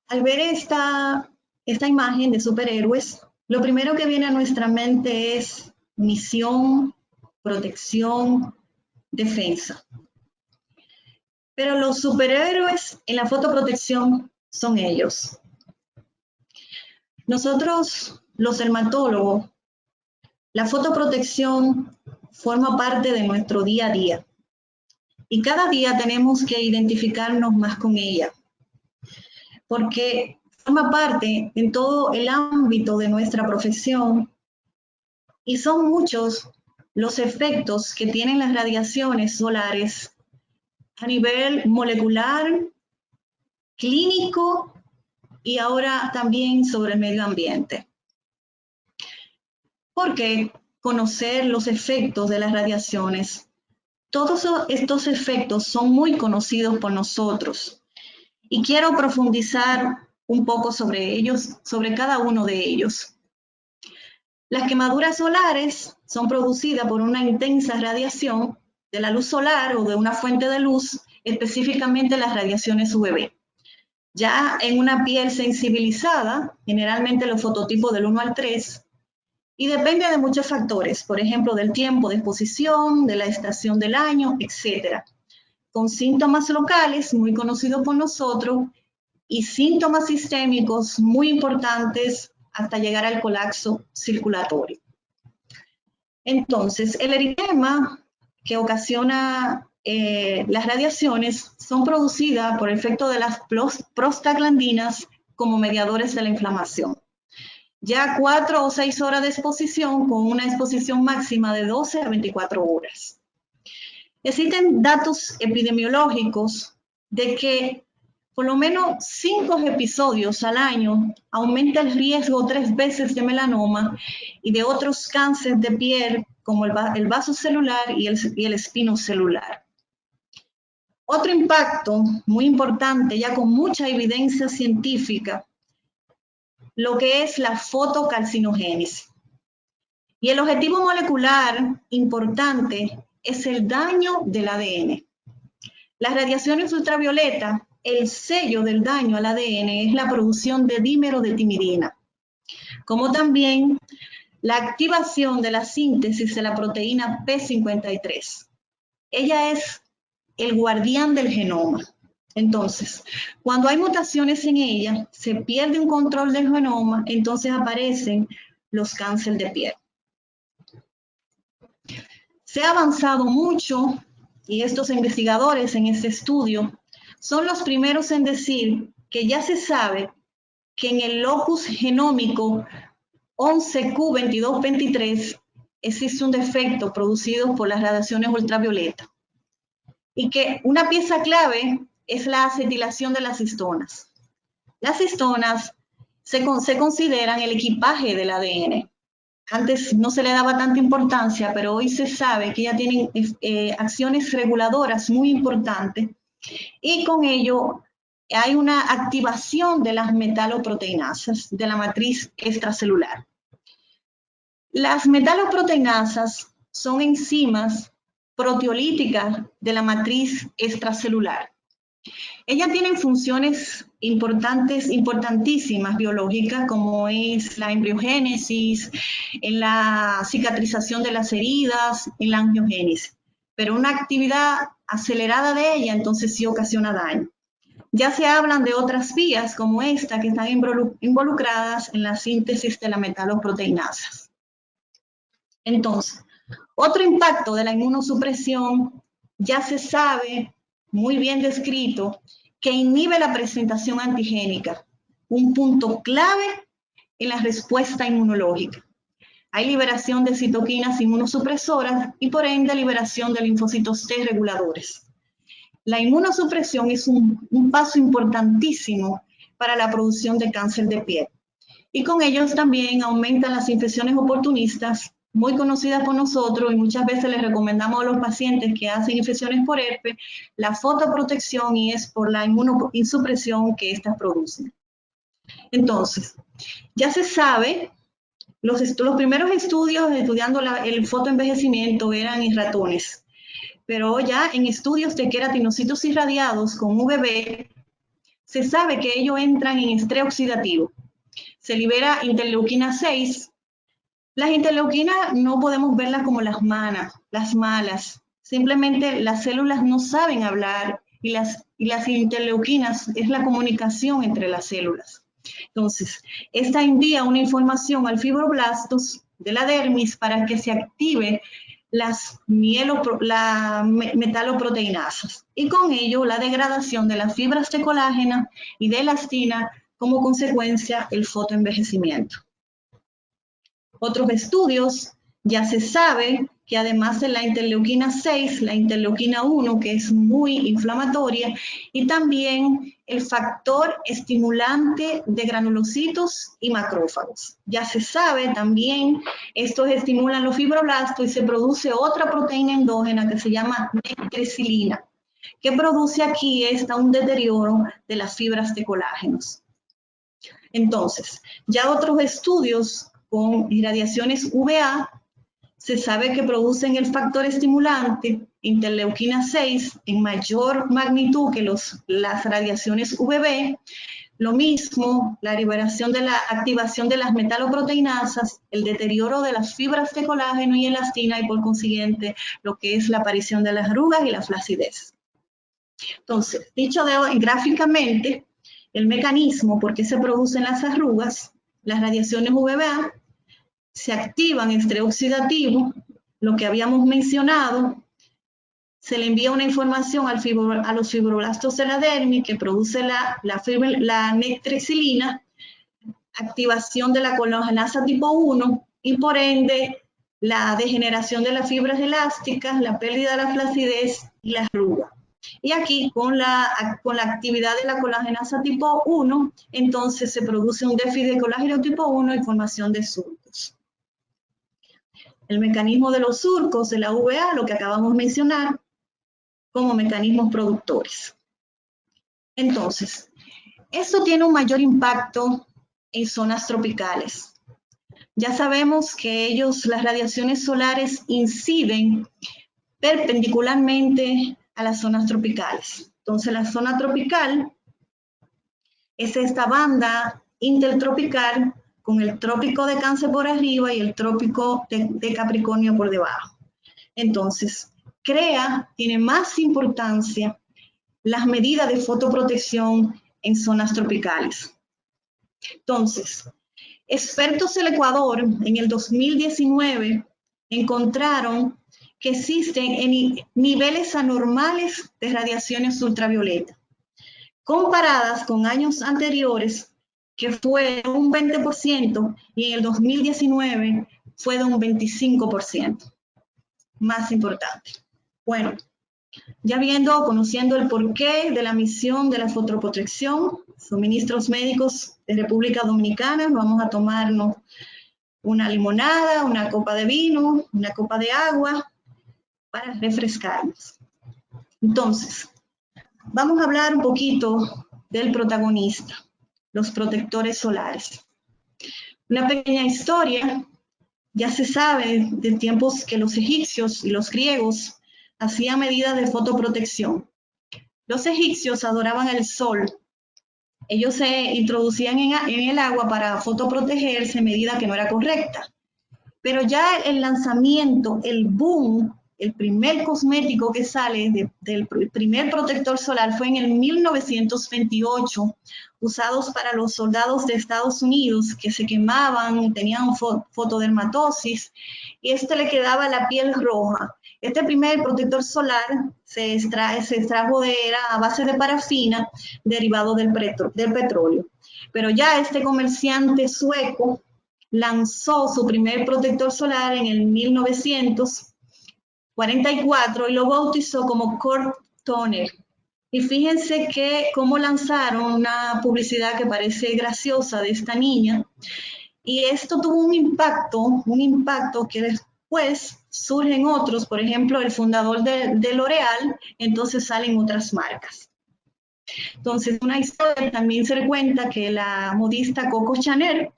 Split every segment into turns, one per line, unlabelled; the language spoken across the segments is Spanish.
Al ver esta imagen de superhéroes, lo primero que viene a nuestra mente es misión, protección, defensa. Pero los superhéroes en la fotoprotección son ellos. Nosotros, los dermatólogos, la fotoprotección forma parte de nuestro día a día. Y cada día tenemos que identificarnos más con ella, porque forma parte en todo el ámbito de nuestra profesión y son muchos los efectos que tienen las radiaciones solares a nivel molecular, clínico y ahora también sobre el medio ambiente. Porque conocer los efectos de las radiaciones, todos estos efectos son muy conocidos por nosotros y quiero profundizar un poco sobre ellos, sobre cada uno de ellos. Las quemaduras solares son producidas por una intensa radiación de la luz solar o de una fuente de luz, específicamente las radiaciones UVB. Ya en una piel sensibilizada, generalmente los fototipos del 1 al 3, y depende de muchos factores, por ejemplo, del tiempo de exposición, de la estación del año, etc. Con síntomas locales muy conocidos por nosotros y síntomas sistémicos muy importantes hasta llegar al colapso circulatorio. Entonces, el eritema que ocasiona las radiaciones son producidas por efecto de las prostaglandinas como mediadores de la inflamación. Ya 4 o 6 horas de exposición con una exposición máxima de 12 a 24 horas. Existen datos epidemiológicos de que por lo menos 5 episodios al año aumenta el riesgo 3 veces de melanoma y de otros cánceres de piel como el vasocelular y el espinocelular. Otro impacto muy importante, ya con mucha evidencia científica, lo que es la fotocarcinogénesis. Y el objetivo molecular importante es el daño del ADN. Las radiaciones ultravioletas, el sello del daño al ADN es la producción de dímero de timidina, como también la activación de la síntesis de la proteína P53. Ella es el guardián del genoma. Entonces, cuando hay mutaciones en ella, se pierde un control del genoma, entonces aparecen los cánceres de piel. Se ha avanzado mucho y estos investigadores en este estudio son los primeros en decir que ya se sabe que en el locus genómico 11q2223 existe un defecto producido por las radiaciones ultravioletas y que una pieza clave es la acetilación de las histonas. Las histonas se consideran el equipaje del ADN. Antes no se le daba tanta importancia, pero hoy se sabe que ya tienen acciones reguladoras muy importantes y con ello hay una activación de las metaloproteinasas de la matriz extracelular. Las metaloproteinasas son enzimas proteolíticas de la matriz extracelular. Ellas tienen funciones importantísimas biológicas, como es la embriogénesis, en la cicatrización de las heridas, en la angiogénesis. Pero una actividad acelerada de ella, entonces sí ocasiona daño. Ya se hablan de otras vías como esta que están involucradas en la síntesis de las metaloproteinasas. Entonces, otro impacto de la inmunosupresión ya se sabe, muy bien descrito, que inhibe la presentación antigénica, un punto clave en la respuesta inmunológica. Hay liberación de citoquinas inmunosupresoras y por ende liberación de linfocitos T reguladores. La inmunosupresión es un paso importantísimo para la producción de cáncer de piel. Y con ellos también aumentan las infecciones oportunistas, muy conocidas por nosotros, y muchas veces les recomendamos a los pacientes que hacen infecciones por herpes la fotoprotección y es por la inmunosupresión que estas producen. Entonces, ya se sabe, los primeros estudios estudiando el fotoenvejecimiento eran en ratones, pero ya en estudios de queratinocitos irradiados con UVB se sabe que ellos entran en estrés oxidativo. Se libera interleuquina 6. Las interleuquinas no podemos verlas como las malas. Simplemente las células no saben hablar y las interleuquinas es la comunicación entre las células. Entonces, esta envía una información al fibroblastos de la dermis para que se active las metaloproteinasas y con ello la degradación de las fibras de colágeno y de elastina, como consecuencia el fotoenvejecimiento. Otros estudios ya se sabe que además de la interleuquina 6, la interleuquina 1, que es muy inflamatoria, y también el factor estimulante de granulocitos y macrófagos. Ya se sabe también, estos estimulan los fibroblastos y se produce otra proteína endógena que se llama nectrecilina, que produce aquí un deterioro de las fibras de colágenos. Entonces, ya otros estudios con irradiaciones UVA, se sabe que producen el factor estimulante, interleuquina 6, en mayor magnitud que las radiaciones UVB. Lo mismo, la liberación de la activación de las metaloproteinasas, el deterioro de las fibras de colágeno y elastina y por consiguiente lo que es la aparición de las arrugas y la flacidez. Entonces, dicho gráficamente, el mecanismo por qué se producen las arrugas, las radiaciones UVA, se activan estrés oxidativo, lo que habíamos mencionado, se le envía una información a los fibroblastos de la dermis que produce la nectrecilina, activación de la colagenasa tipo 1 y por ende la degeneración de las fibras elásticas, la pérdida de la flacidez y la arruga. Y aquí con la actividad de la colagenasa tipo 1, entonces se produce un déficit de colágeno tipo 1 y formación de surcos. El mecanismo de los surcos de la UVA, lo que acabamos de mencionar, como mecanismos productores. Entonces, esto tiene un mayor impacto en zonas tropicales. Ya sabemos que las radiaciones solares inciden perpendicularmente a las zonas tropicales. Entonces, la zona tropical es esta banda intertropical con el trópico de Cáncer por arriba y el trópico de Capricornio por debajo. Entonces, tiene más importancia las medidas de fotoprotección en zonas tropicales. Entonces, expertos del Ecuador en el 2019 encontraron que existen niveles anormales de radiaciones ultravioleta, comparadas con años anteriores que fue un 20% y en el 2019 fue de un 25%. Más importante. Bueno, ya conociendo el porqué de la misión de la fotoprotección, suministros médicos de República Dominicana, vamos a tomarnos una limonada, una copa de vino, una copa de agua para refrescarnos. Entonces, vamos a hablar un poquito del protagonista, los protectores solares. Una pequeña historia. Ya se sabe de tiempos que los egipcios y los griegos hacían medidas de fotoprotección. Los egipcios adoraban el sol. Ellos se introducían en el agua para fotoprotegerse, medida que no era correcta. Pero ya el lanzamiento, el boom, el primer cosmético que sale del primer protector solar fue en el 1928, usados para los soldados de Estados Unidos que se quemaban, tenían fotodermatosis y le quedaba la piel roja. Este primer protector solar se extrajo era a base de parafina, derivado del petróleo. Pero ya este comerciante sueco lanzó su primer protector solar en el 1944 y lo bautizó como Kurt Toner. Y fíjense cómo lanzaron una publicidad que parece graciosa de esta niña. Y esto tuvo un impacto que después surgen otros, por ejemplo, el fundador de L'Oreal, entonces salen otras marcas. Entonces, una historia también se cuenta que la modista Coco Chanel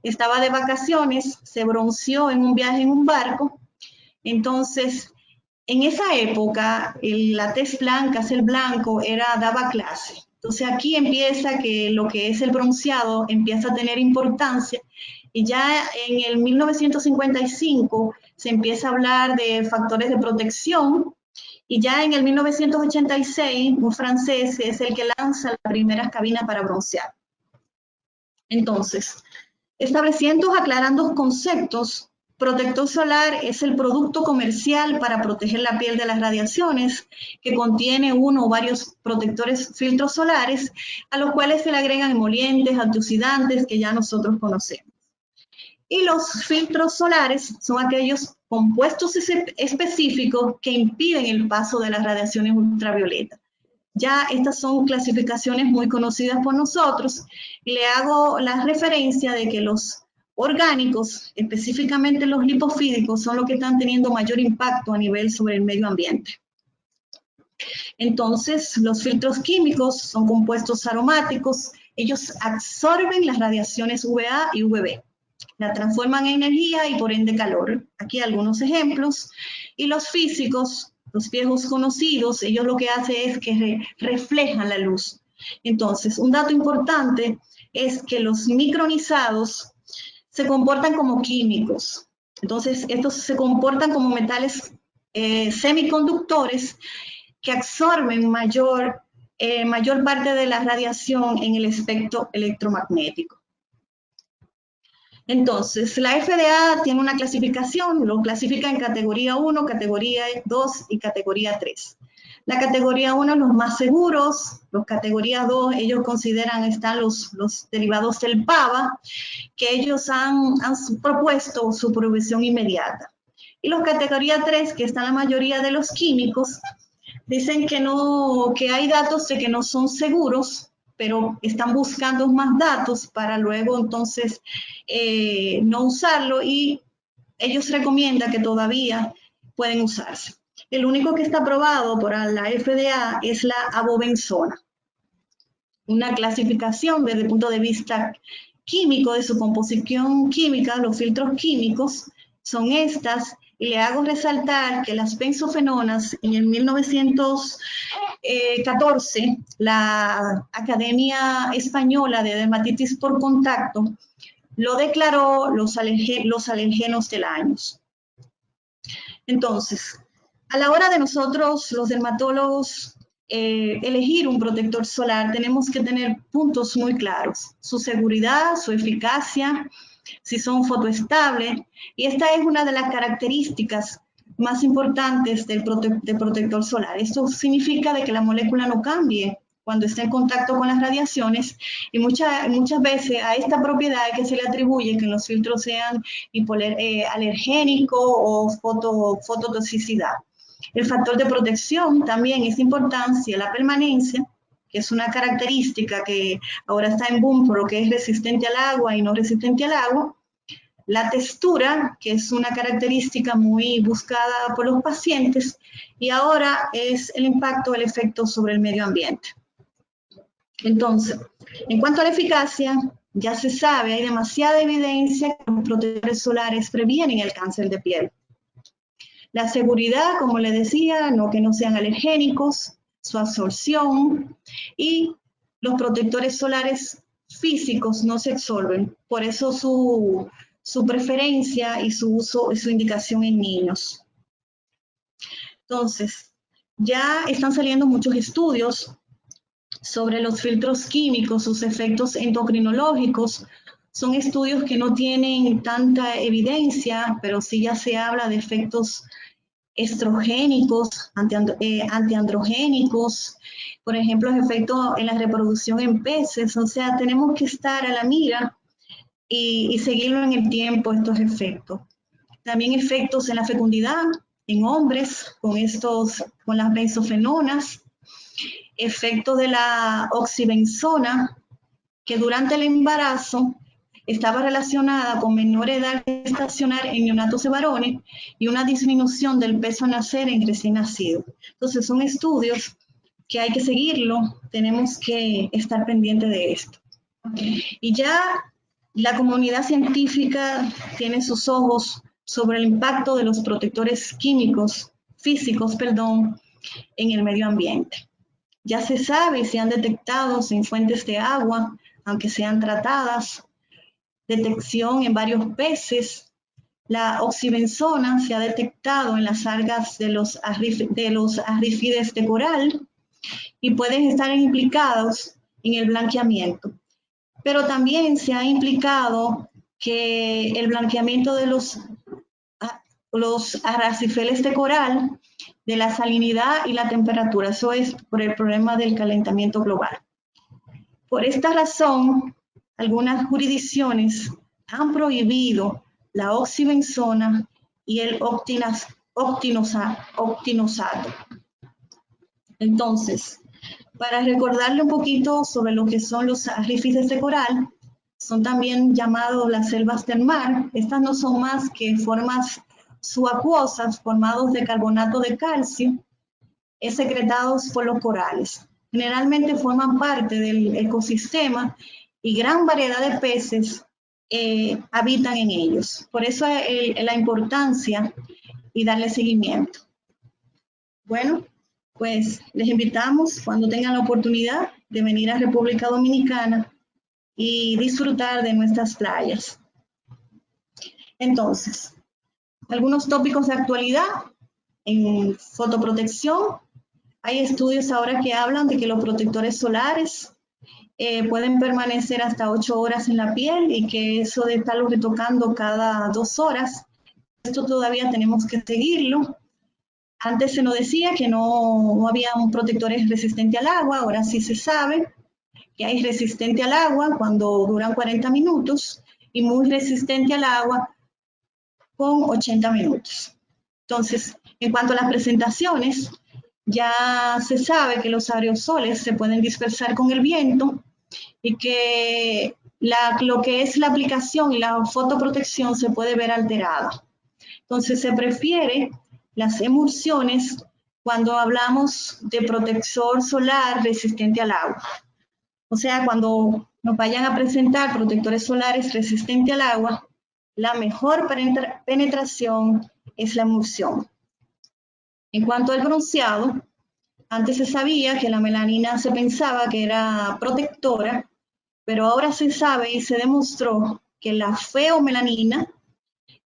estaba de vacaciones, se bronceó en un viaje en un barco. Entonces, en esa época, la tez blanca, el blanco, daba clase. Entonces aquí empieza que lo que es el bronceado empieza a tener importancia y ya en el 1955 se empieza a hablar de factores de protección y ya en el 1986 un francés es el que lanza las primeras cabinas para broncear. Entonces, estableciendo, aclarando conceptos, protector solar es el producto comercial para proteger la piel de las radiaciones que contiene uno o varios protectores filtros solares a los cuales se le agregan emolientes, antioxidantes que ya nosotros conocemos. Y los filtros solares son aquellos compuestos específicos que impiden el paso de las radiaciones ultravioletas. Ya estas son clasificaciones muy conocidas por nosotros. Le hago la referencia de que los orgánicos, específicamente los lipofílicos, son los que están teniendo mayor impacto a nivel sobre el medio ambiente. Entonces, los filtros químicos son compuestos aromáticos. Ellos absorben las radiaciones UVA y UVB. La transforman en energía y por ende calor. Aquí algunos ejemplos. Y los físicos, los viejos conocidos, ellos lo que hacen es que reflejan la luz. Entonces, un dato importante es que los micronizados se comportan como químicos. Entonces, estos se comportan como metales semiconductores que absorben mayor parte de la radiación en el espectro electromagnético. Entonces, la FDA tiene una clasificación, lo clasifica en categoría 1, categoría 2 y categoría 3. La categoría 1, los más seguros, los categoría 2, ellos consideran, están los derivados del PAVA, que ellos han propuesto su prohibición inmediata. Y los categoría 3, que están la mayoría de los químicos, dicen que no, que hay datos de que no son seguros, pero están buscando más datos para luego entonces no usarlo y ellos recomiendan que todavía pueden usarse. El único que está aprobado por la FDA es la avobenzona, una clasificación desde el punto de vista químico de su composición química, los filtros químicos son estas, y le hago resaltar que las benzofenonas en el 1914, la Academia Española de Dermatitis por Contacto lo declaró los alergenos del año. Entonces, a la hora de nosotros, los dermatólogos, elegir un protector solar, tenemos que tener puntos muy claros. Su seguridad, su eficacia, si son fotoestables. Y esta es una de las características más importantes del protector solar. Esto significa de que la molécula no cambie cuando está en contacto con las radiaciones y muchas veces a esta propiedad que se le atribuye que los filtros sean alergénicos o fototoxicidad. El factor de protección también es importancia, la permanencia, que es una característica que ahora está en boom por lo que es resistente al agua y no resistente al agua. La textura, que es una característica muy buscada por los pacientes, y ahora es el impacto, el efecto sobre el medio ambiente. Entonces, en cuanto a la eficacia, ya se sabe, hay demasiada evidencia que los protectores solares previenen el cáncer de piel. La seguridad, como les decía, que no sean alergénicos, su absorción y los protectores solares físicos no se absorben. Por eso su preferencia y su uso y su indicación en niños. Entonces, ya están saliendo muchos estudios sobre los filtros químicos, sus efectos endocrinológicos. Son estudios que no tienen tanta evidencia, pero sí ya se habla de efectos estrogénicos, antiandrogénicos, por ejemplo, efectos en la reproducción en peces. O sea, tenemos que estar a la mira y seguirlo en el tiempo, estos efectos. También efectos en la fecundidad, en hombres, con las benzofenonas, efectos de la oxibenzona, que durante el embarazo estaba relacionada con menor edad gestacional en neonatos de varones y una disminución del peso a nacer en recién nacido. Entonces son estudios que hay que seguirlo, tenemos que estar pendientes de esto. Y ya la comunidad científica tiene sus ojos sobre el impacto de los protectores físicos, en el medio ambiente. Ya se sabe y se han detectado en fuentes de agua, aunque sean tratadas, detección en varios peces. La oxibenzona se ha detectado en las algas de los arrífides de coral y pueden estar implicados en el blanqueamiento. Pero también se ha implicado que el blanqueamiento de los arrecifes de coral, de la salinidad y la temperatura, eso es por el problema del calentamiento global. Por esta razón, algunas jurisdicciones han prohibido la oxibenzona y el octinoxato. Entonces, para recordarle un poquito sobre lo que son los arrecifes de coral, son también llamados las selvas del mar. Estas no son más que formas subacuosas formados de carbonato de calcio, secretados por los corales. Generalmente forman parte del ecosistema y gran variedad de peces habitan en ellos. Por eso la importancia y darle seguimiento. Bueno, pues les invitamos cuando tengan la oportunidad de venir a República Dominicana y disfrutar de nuestras playas. Entonces, algunos tópicos de actualidad en fotoprotección. Hay estudios ahora que hablan de que los protectores solares pueden permanecer hasta 8 horas en la piel y que eso de estarlo retocando cada 2 horas, esto todavía tenemos que seguirlo. Antes se nos decía que no había un protector resistente al agua, ahora sí se sabe que hay resistente al agua cuando duran 40 minutos y muy resistente al agua con 80 minutos. Entonces, en cuanto a las presentaciones, ya se sabe que los aerosoles se pueden dispersar con el viento y que lo que es la aplicación y la fotoprotección se puede ver alterada. Entonces, se prefiere las emulsiones cuando hablamos de protector solar resistente al agua. O sea, cuando nos vayan a presentar protectores solares resistentes al agua, la mejor penetración es la emulsión. En cuanto al bronceado, antes se sabía que la melanina se pensaba que era protectora, pero ahora se sabe y se demostró que la feomelanina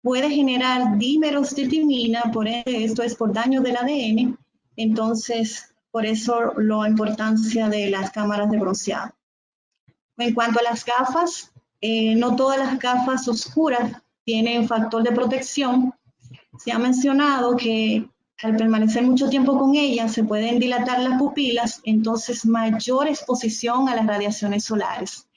puede generar dímeros de timina, por ende, esto es por daño del ADN, entonces por eso la importancia de las cámaras de bronceado. En cuanto a las gafas, no todas las gafas oscuras tienen factor de protección. Se ha mencionado que al permanecer mucho tiempo con ellas se pueden dilatar las pupilas, entonces mayor exposición a las radiaciones solares.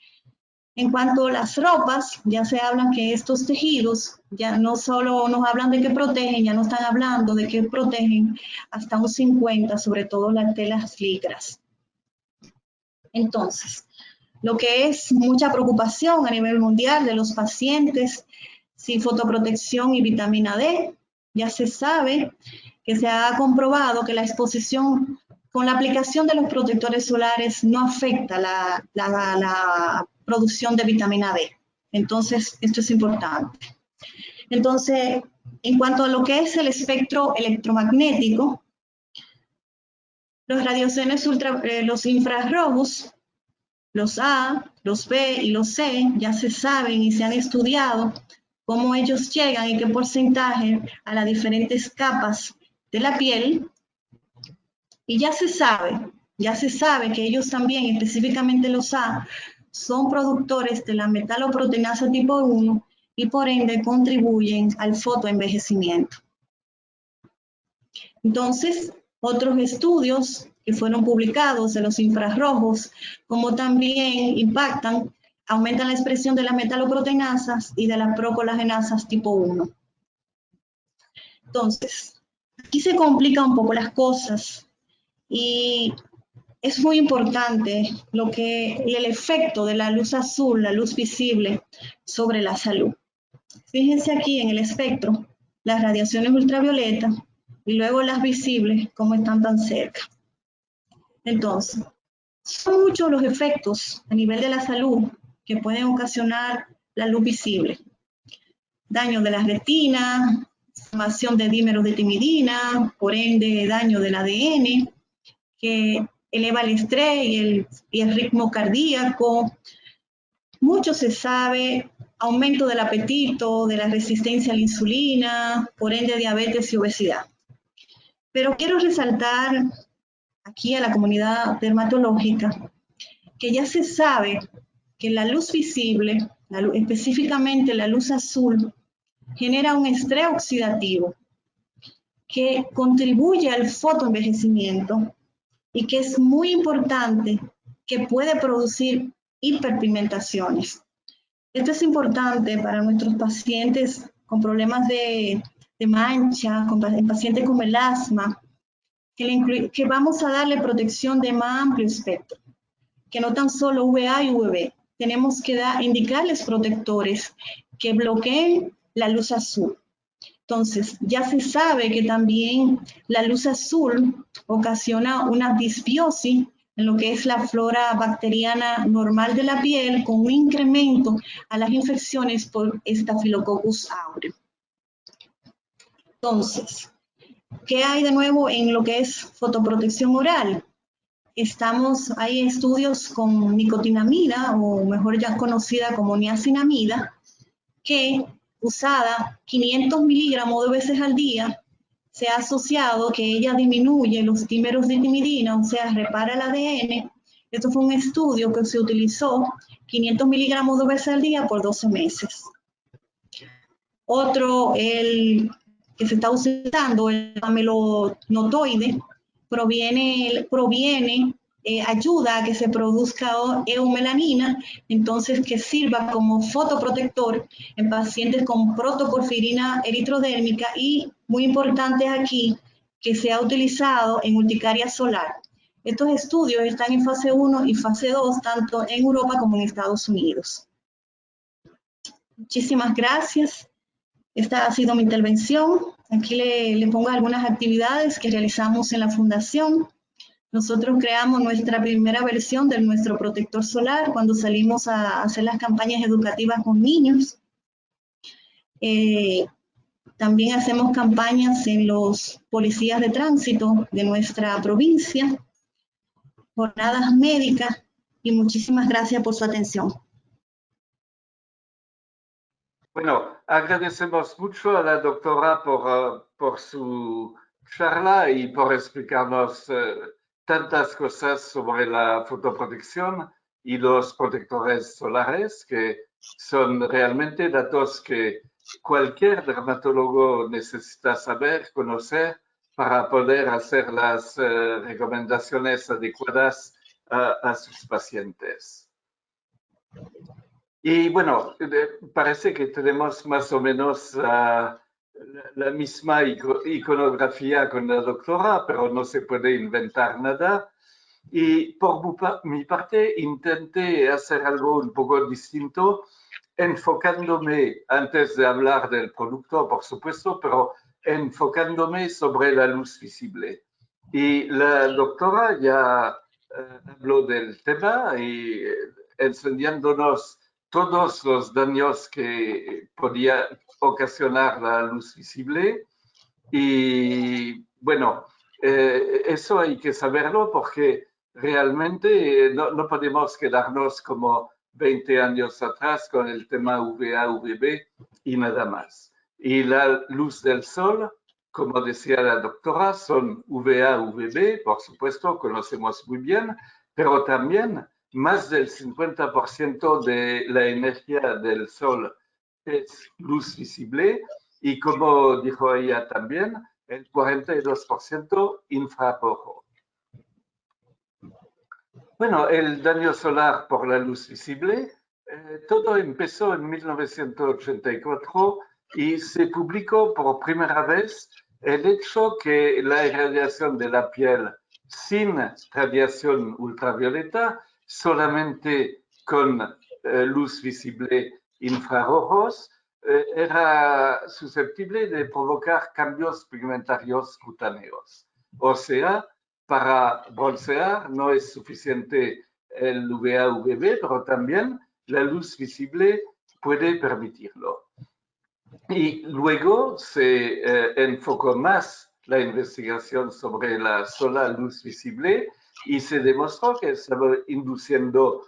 En cuanto a las ropas, ya se hablan que estos tejidos ya no solo nos hablan de que protegen, ya no están hablando de que protegen hasta un 50, sobre todo las telas licras. Entonces, lo que es mucha preocupación a nivel mundial de los pacientes sin fotoprotección y vitamina D, ya se sabe que se ha comprobado que la exposición con la aplicación de los protectores solares no afecta la producción de vitamina D. Entonces, esto es importante. Entonces, en cuanto a lo que es el espectro electromagnético, los infrarrojos, los A, los B y los C, ya se saben y se han estudiado cómo ellos llegan y qué porcentaje a las diferentes capas de la piel. Y ya se sabe que ellos también, específicamente los A, son productores de la metaloproteinasa tipo 1 y por ende contribuyen al fotoenvejecimiento. Entonces, otros estudios que fueron publicados de los infrarrojos, como también aumentan la expresión de las metaloproteinasas y de las procolagenasas tipo 1. Entonces, aquí se complican un poco las cosas y es muy importante el efecto de la luz azul, la luz visible, sobre la salud. Fíjense aquí en el espectro, las radiaciones ultravioletas y luego las visibles, cómo están tan cerca. Entonces, son muchos los efectos a nivel de la salud que pueden ocasionar la luz visible. Daño de la retina, formación de dímeros de timidina, por ende daño del ADN, que eleva el estrés y el ritmo cardíaco. Mucho se sabe, aumento del apetito, de la resistencia a la insulina, por ende diabetes y obesidad. Pero quiero resaltar aquí a la comunidad dermatológica que ya se sabe que la luz visible, específicamente la luz azul, genera un estrés oxidativo que contribuye al fotoenvejecimiento y que es muy importante, que puede producir hiperpigmentaciones. Esto es importante para nuestros pacientes con problemas de mancha, en pacientes con melasma, que vamos a darle protección de más amplio espectro, que no tan solo UVA y UVB. Tenemos que indicarles protectores que bloqueen la luz azul. Entonces, ya se sabe que también la luz azul ocasiona una disbiosis en lo que es la flora bacteriana normal de la piel, con un incremento a las infecciones por Staphylococcus aureus. Entonces, ¿qué hay de nuevo en lo que es fotoprotección oral? Hay estudios con nicotinamida, o mejor ya conocida como niacinamida, que usada 500 miligramos 2 veces al día, se ha asociado que ella disminuye los dímeros de timidina, o sea, repara el ADN. Esto fue un estudio que se utilizó 500 miligramos 2 veces al día por 12 meses. Otro, el que se está usando, el amelonotoide, ayuda a que se produzca eumelanina, entonces que sirva como fotoprotector en pacientes con protoporfirina eritrodérmica y, muy importante aquí, que se ha utilizado en urticaria solar. Estos estudios están en fase 1 y fase 2, tanto en Europa como en Estados Unidos. Muchísimas gracias. Esta ha sido mi intervención. Aquí le pongo algunas actividades que realizamos en la Fundación. Nosotros creamos nuestra primera versión de nuestro protector solar cuando salimos a hacer las campañas educativas con niños. También hacemos campañas en los policías de tránsito de nuestra provincia, jornadas médicas, y muchísimas gracias por su atención.
Bueno, agradecemos mucho a la doctora por su charla y por explicarnos tantas cosas sobre la fotoprotección y los protectores solares, que son realmente datos que cualquier dermatólogo necesita saber, conocer, para poder hacer las recomendaciones adecuadas a sus pacientes. Y bueno, parece que tenemos más o menos la misma iconografía con la doctora, pero no se puede inventar nada. Y por mi parte intenté hacer algo un poco distinto, enfocándome, antes de hablar del producto, por supuesto, pero enfocándome sobre la luz visible. Y la doctora ya habló del tema y enseñándonos todos los daños que podía ocasionar la luz visible. Y bueno, eso hay que saberlo porque realmente no podemos quedarnos como 20 años atrás con el tema UVA, UVB y nada más. Y la luz del sol, como decía la doctora, son UVA, UVB, por supuesto, conocemos muy bien, pero también más del 50% de la energía del sol es luz visible y, como dijo ella también, el 42% infrarrojo. Bueno, el daño solar por la luz visible, todo empezó en 1984 y se publicó por primera vez el hecho que la irradiación de la piel sin radiación ultravioleta, solamente con luz visible infrarrojos, era susceptible de provocar cambios pigmentarios cutáneos. O sea, para broncear no es suficiente el UVA-UVB, pero también la luz visible puede permitirlo. Y luego se enfocó más la investigación sobre la sola luz visible y se demostró que estaba induciendo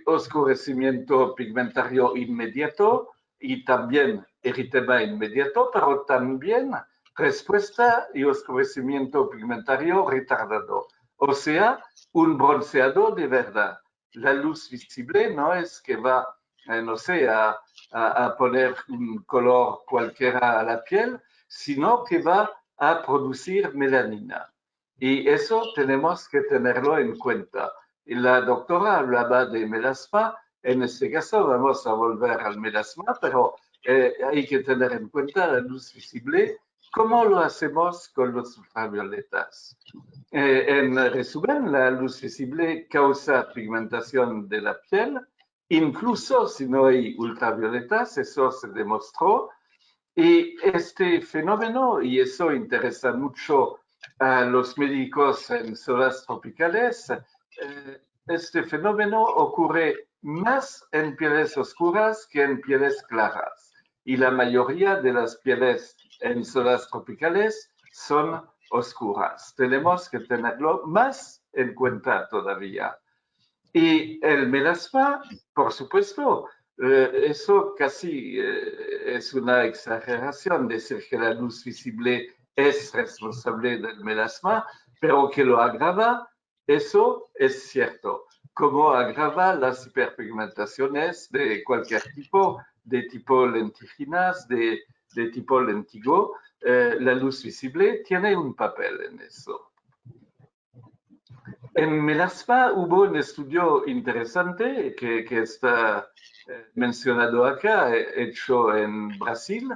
oscurecimiento pigmentario inmediato y también eritema inmediato, pero también respuesta y oscurecimiento pigmentario retardado. O sea, un bronceado de verdad. La luz visible no es que va, no sé, a poner un color cualquiera a la piel, sino que va a producir melanina. Y eso tenemos que tenerlo en cuenta. Y la doctora hablaba de melasma. En este caso vamos a volver al melasma, pero hay que tener en cuenta la luz visible. ¿Cómo lo hacemos con los ultravioletas? En resumen, la luz visible causa pigmentación de la piel, incluso si no hay ultravioletas, eso se demostró. Y este fenómeno, y eso interesa mucho a los médicos en zonas tropicales, este fenómeno ocurre más en pieles oscuras que en pieles claras. Y la mayoría de las pieles en zonas tropicales son oscuras. Tenemos que tenerlo más en cuenta todavía. Y el melasma, por supuesto, eso casi es una exageración decir que la luz visible es responsable del melasma, pero que lo agrava, eso es cierto. Como agrava las hiperpigmentaciones de cualquier tipo, de tipo lentiginas, de tipo lentigo, la luz visible tiene un papel en eso. En melasma hubo un estudio interesante que está mencionado acá, hecho en Brasil.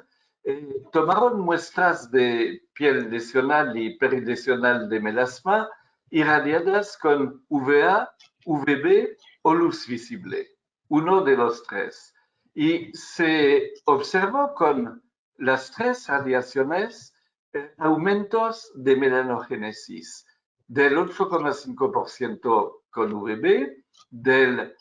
Tomaron muestras de piel lesional y perilesional de melasma irradiadas con UVA, UVB o luz visible, uno de los tres. Y se observó con las tres radiaciones aumentos de melanogénesis del 8,5% con UVB, del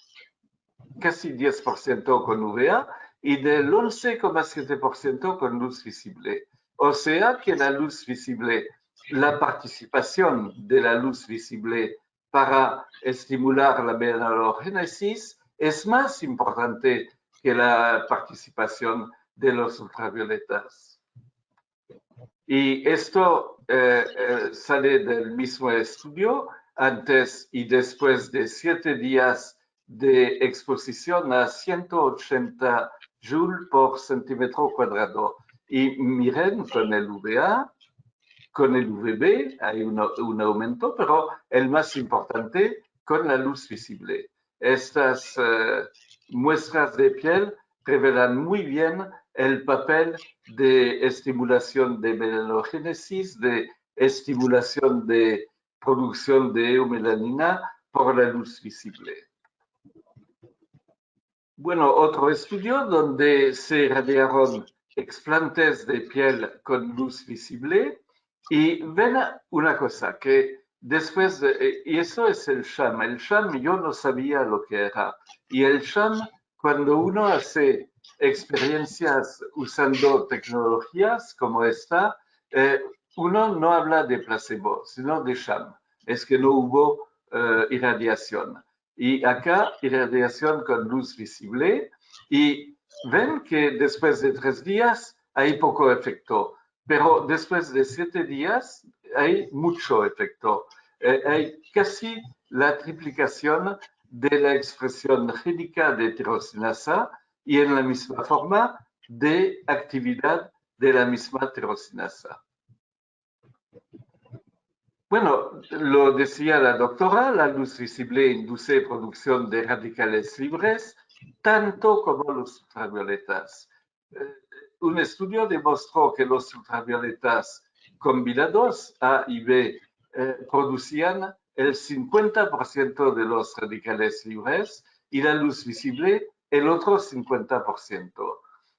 casi 10% con UVA y del 11,7% con luz visible. O sea que la luz visible, la participación de la luz visible para estimular la melanogénesis es más importante que la participación de los ultravioletas. Y esto sale del mismo estudio, antes y después de 7 días de exposición a 180 joules por centímetro cuadrado. Y miren, con el UVA, con el UVB hay un aumento, pero el más importante, con la luz visible. Estas muestras de piel revelan muy bien el papel de estimulación de melanogénesis, de estimulación de producción de eumelanina por la luz visible. Bueno, otro estudio donde se irradiaron explantes de piel con luz visible y ven una cosa, que después de, y eso es el sham. El sham yo no sabía lo que era. Y el sham, cuando uno hace experiencias usando tecnologías como esta, uno no habla de placebo, sino de sham. Es que no hubo irradiación. Y acá irradiación con luz visible y ven que después de 3 días hay poco efecto, pero después de 7 días hay mucho efecto. Hay casi la triplicación de la expresión génica de tirosinasa y en la misma forma de actividad de la misma tirosinasa. Bueno, lo decía la doctora, la luz visible induce producción de radicales libres, tanto como los ultravioletas. Un estudio demostró que los ultravioletas combinados A y B producían el 50% de los radicales libres y la luz visible el otro 50%.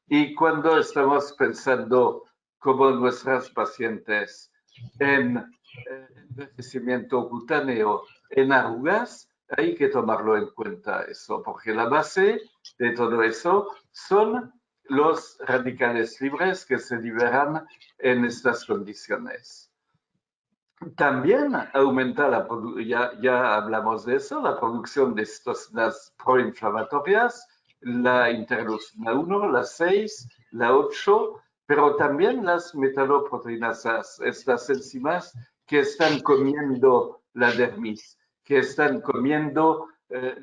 Y cuando estamos pensando como nuestras pacientes en envejecimiento cutáneo en arrugas, hay que tomarlo en cuenta eso, porque la base de todo eso son los radicales libres que se liberan en estas condiciones. También aumenta ya hablamos de eso, la producción de citocinas proinflamatorias, la interleucina 1, la 6, la 8, pero también las metaloproteinasas, estas enzimas que están comiendo la dermis, que están comiendo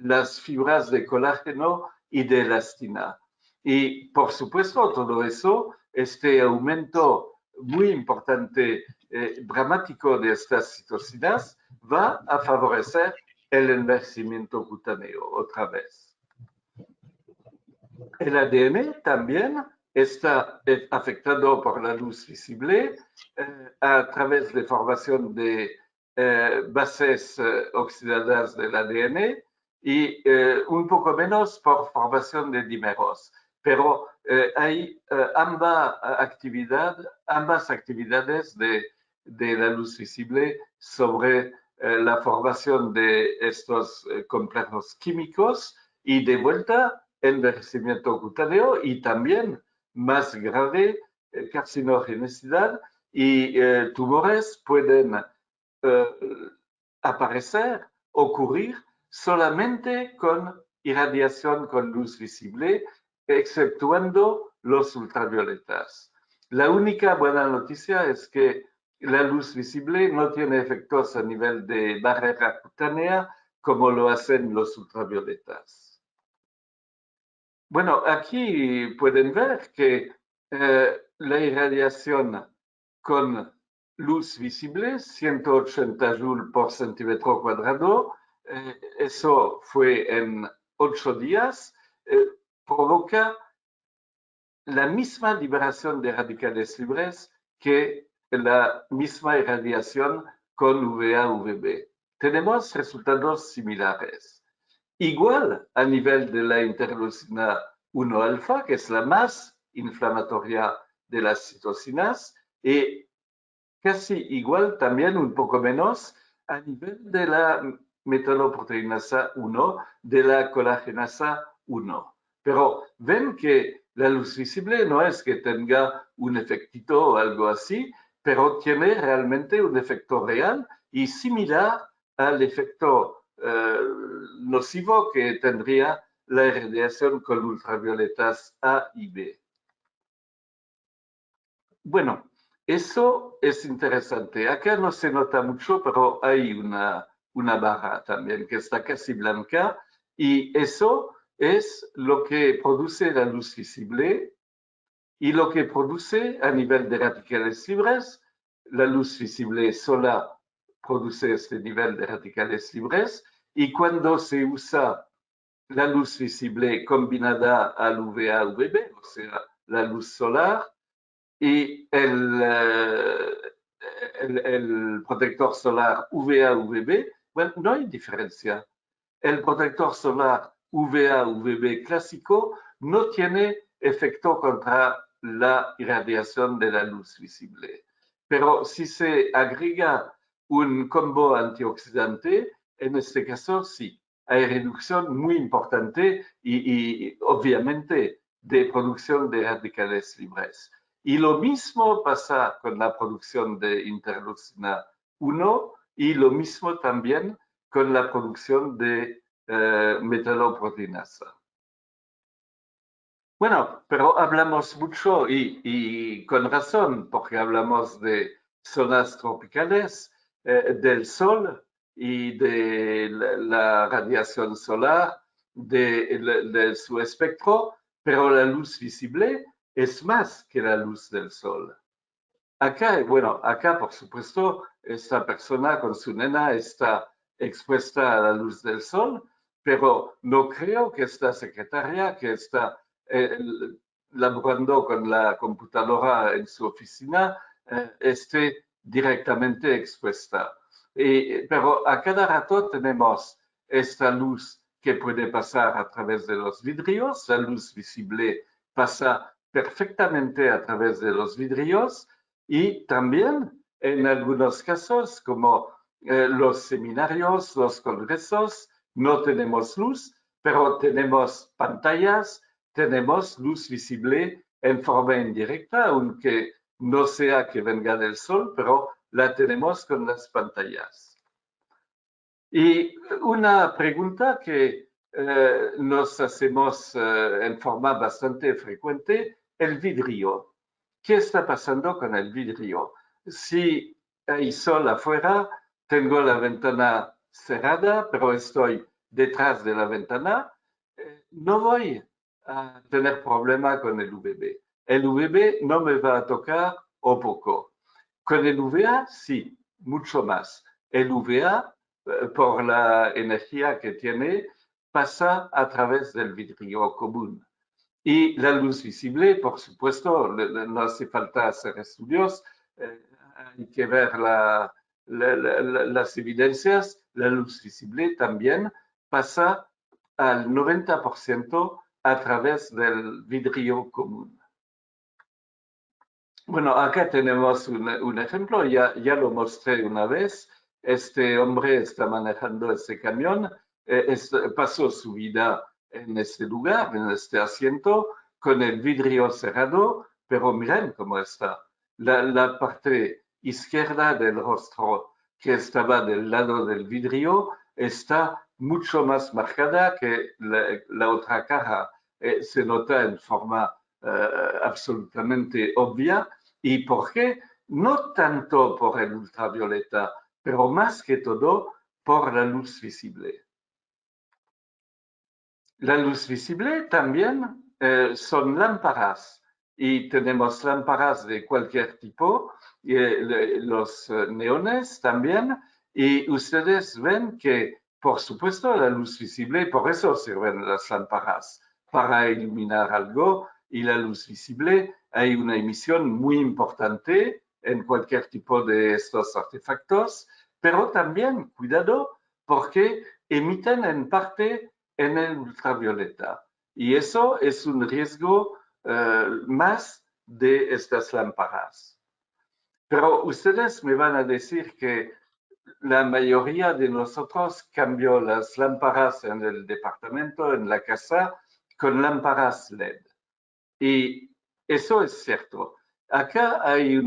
las fibras de colágeno y de elastina. Y por supuesto, todo eso, este aumento muy importante, dramático de estas citocinas, va a favorecer el envejecimiento cutáneo otra vez. El ADN también está afectado por la luz visible a través de formación de bases oxidadas del ADN y un poco menos por formación de dímeros. Pero hay ambas actividades de la luz visible sobre la formación de estos complejos químicos y de vuelta envejecimiento cutáneo y también más grave carcinogenicidad y tumores pueden aparecer, ocurrir solamente con irradiación con luz visible, exceptuando los ultravioletas. La única buena noticia es que la luz visible no tiene efectos a nivel de barrera cutánea como lo hacen los ultravioletas. Bueno, aquí pueden ver que la irradiación con luz visible, 180 joules por centímetro cuadrado, eso fue en 8 días, provoca la misma liberación de radicales libres que la misma irradiación con UVA-UVB. Tenemos resultados similares. Igual a nivel de la interleucina 1 alfa, que es la más inflamatoria de las citocinas, y casi igual también, un poco menos, a nivel de la metaloproteinasa 1, de la colagenasa 1. Pero ven que la luz visible no es que tenga un efectito o algo así, pero tiene realmente un efecto real y similar al efecto nocivo que tendría la irradiación con ultravioletas A y B. Bueno, eso es interesante. Acá no se nota mucho, pero hay una barra también que está casi blanca y eso es lo que produce la luz visible y lo que produce a nivel de radicales libres. La luz visible sola produce este nivel de radicales libres y cuando se usa la luz visible combinada al UVA-UVB, o sea, la luz solar, y el protector solar UVA-UVB, bueno, no hay diferencia. El protector solar UVA-UVB clásico no tiene efecto contra la irradiación de la luz visible. Pero si se agrega un combo antioxidante, en este caso sí, hay reducción muy importante y obviamente de producción de radicales libres. Y lo mismo pasa con la producción de interleucina 1 y lo mismo también con la producción de metaloproteinasa. Bueno, pero hablamos mucho y con razón, porque hablamos de zonas tropicales, del sol y de la radiación solar, de su espectro, pero la luz visible es más que la luz del sol. Acá, bueno, acá por supuesto, esta persona con su nena está expuesta a la luz del sol, pero no creo que esta secretaria que está laborando con la computadora en su oficina esté directamente expuesta. Pero a cada rato tenemos esta luz que puede pasar a través de los vidrios, la luz visible pasa perfectamente a través de los vidrios y también en algunos casos como los seminarios, los congresos, no tenemos luz, pero tenemos pantallas, tenemos luz visible en forma indirecta, aunque no sea que venga del sol, pero la tenemos con las pantallas. Y una pregunta que nos hacemos en forma bastante frecuente, el vidrio. ¿Qué está pasando con el vidrio? Si hay sol afuera, tengo la ventana cerrada, pero estoy detrás de la ventana, no voy a tener problema con el UVB. El UVB no me va a tocar o poco. Con el UVA, sí, mucho más. El UVA, por la energía que tiene, pasa a través del vidrio común. Y la luz visible, por supuesto, no hace falta hacer estudios, hay que ver las evidencias, la luz visible también pasa al 90% a través del vidrio común. Bueno, acá tenemos un ejemplo, ya lo mostré una vez. Este hombre está manejando ese camión, pasó su vida en este lugar, en este asiento, con el vidrio cerrado, pero miren cómo está. La parte izquierda del rostro que estaba del lado del vidrio está mucho más marcada que la otra cara. Se nota en forma absolutamente obvia. ¿Y por qué? No tanto por el ultravioleta, pero más que todo por la luz visible. La luz visible también son lámparas y tenemos lámparas de cualquier tipo, los neones también, y ustedes ven que, por supuesto, la luz visible, por eso sirven las lámparas, para iluminar algo, y la luz visible hay una emisión muy importante en cualquier tipo de estos artefactos, pero también, cuidado, porque emiten en parte en el ultravioleta. Y eso es un riesgo más de estas lámparas. Pero ustedes me van a decir que la mayoría de nosotros cambió las lámparas en el departamento, en la casa, con lámparas LED. Y eso es cierto. Acá hay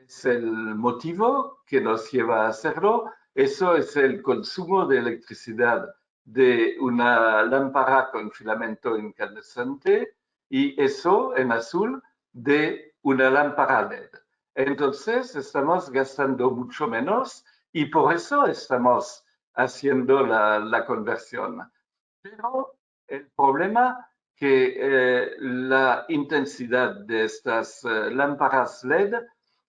es el motivo que nos lleva a hacerlo. Eso es el consumo de electricidad de una lámpara con filamento incandescente y eso en azul de una lámpara LED. Entonces estamos gastando mucho menos y por eso estamos haciendo la conversión. Pero el problema que la intensidad de estas lámparas LED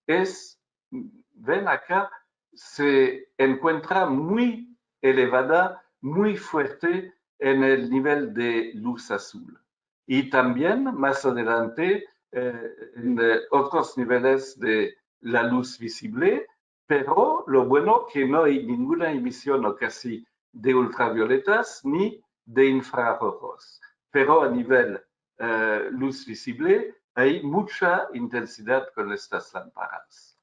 es, ven acá, se encuentra muy elevada, muy fuerte en el nivel de luz azul. Y también más adelante en otros niveles de la luz visible, pero lo bueno que no hay ninguna emisión o casi de ultravioletas ni de infrarrojos. Pero a nivel luz visible hay mucha intensidad con estas lámparas.